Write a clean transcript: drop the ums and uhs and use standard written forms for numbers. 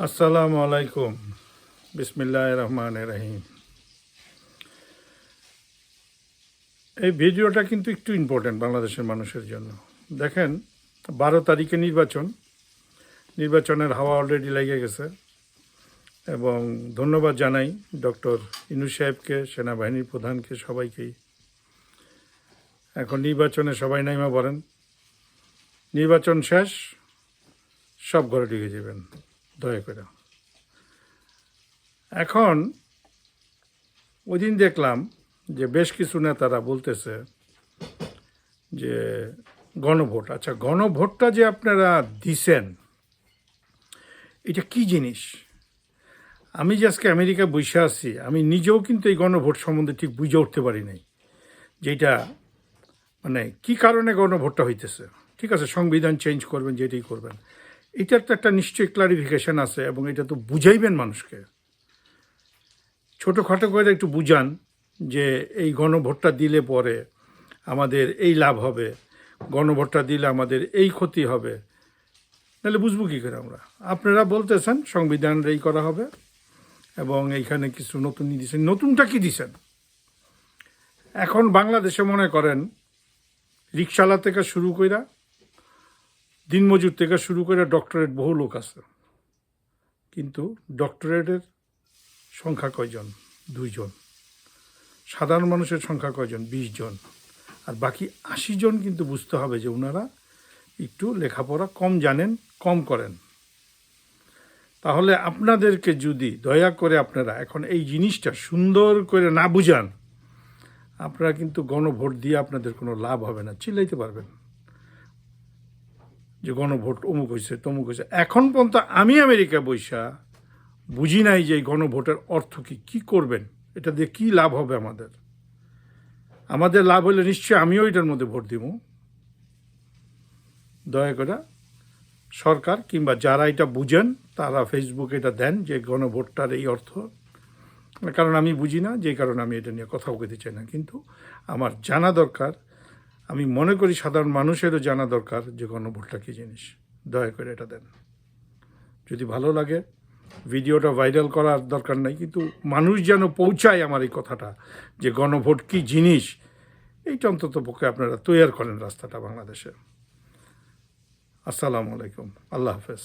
আসসালামু আলাইকুম। বিসমিল্লাহির রহমানির রহিম। এই ভিডিওটা কিন্তু একটু ইম্পর্টেন্ট বাংলাদেশের মানুষের জন্য। দেখেন, 12 তারিখে নির্বাচনের হাওয়া অলরেডি লেগে গেছে এবং ধন্যবাদ জানাই ডক্টর ইউনূস সাহেবকে, সেনাবাহিনীর প্রধানকে, সবাইকেই। এখন নির্বাচনে সবাই নাইমা বলেন, নির্বাচন শেষ, সব ঘরে ঢুকে যাবেন দয়া করে। এখন ওই দিন দেখলাম যে বেশ কিছু নেতারা বলতেছে যে গণভোট, আচ্ছা গণভোটটা যে আপনারা দিছেন এটা কি জিনিস? আমি যে আজকে আমেরিকায় বসে আছি, আমি নিজেও কিন্তু এই গণভোট সম্বন্ধে ঠিক বুঝে উঠতে পারি নাই, যেটা মানে কি কারণে গণভোটটা হইতেছে। ঠিক আছে, সংবিধান চেঞ্জ করবেন, যেটাই করবেন, এটার তো একটা নিশ্চয়ই ক্লারিফিকেশন আছে এবং এটা তো বুঝাইবেন মানুষকে। ছোটোখাটো করে একটু বুঝান যে এই গণভোটটা দিলে পরে আমাদের এই লাভ হবে, গণভোটটা দিলে আমাদের এই ক্ষতি হবে, নাহলে বুঝবো কী করে আমরা? আপনারা বলতেছেন সংবিধান এই করা হবে এবং এইখানে কিছু নতুন দিয়েছেন। নতুনটা কি দিছেন? এখন বাংলাদেশে মনে করেন রিক্সাওয়ালা থেকে শুরু কইরা, দিনমজুর থেকে শুরু করে ডক্টরেট বহু লোক আছে, কিন্তু ডক্টরেটের সংখ্যা কয়জন? 2 জন। সাধারণ মানুষের সংখ্যা কয়জন? 20 জন। আর বাকি 80 জন কিন্তু বুঝতে হবে যে ওনারা একটু লেখাপড়া কম জানেন, কম করেন। তাহলে আপনাদেরকে যদি দয়া করে আপনারা এখন এই জিনিসটা সুন্দর করে না বুঝান, আপনারা কিন্তু গণভোট দিয়ে আপনাদের কোনো লাভ হবে না। চিল্লাইতে পারবেন যে গণভোট অমুক হয়েছে তমুক হয়েছে। এখন পর্যন্ত আমি আমেরিকা বৈশা বুঝি নাই যে এই গণভোটের অর্থ কী করবেন, এটা দিয়ে কী লাভ হবে আমাদের। আমাদের লাভ হলে নিশ্চয়ই আমিও এটার মধ্যে ভোট দিব। দয়া করে সরকার কিংবা যারা এটা বুঝেন তারা ফেসবুকে এটা দেন যে গণভোটটার এই অর্থ, কারণ আমি বুঝি না, যে কারণে আমি এটা নিয়ে কথাও বলতে চাই না। কিন্তু আমার জানা দরকার, আমি মনে করি সাধারণ মানুষেরও জানা দরকার যে গণভোটটা কী জিনিস। দয়া করে এটা দেন। যদি ভালো লাগে ভিডিওটা ভাইরাল করার দরকার নাই, কিন্তু মানুষ যেন পৌঁছায় আমার এই কথাটা যে গণভোট কী জিনিস, এইটা অন্তত পক্ষে আপনারা তৈরি করেন রাস্তাটা বাংলাদেশে। আসসালামু আলাইকুম, আল্লাহ হাফেজ।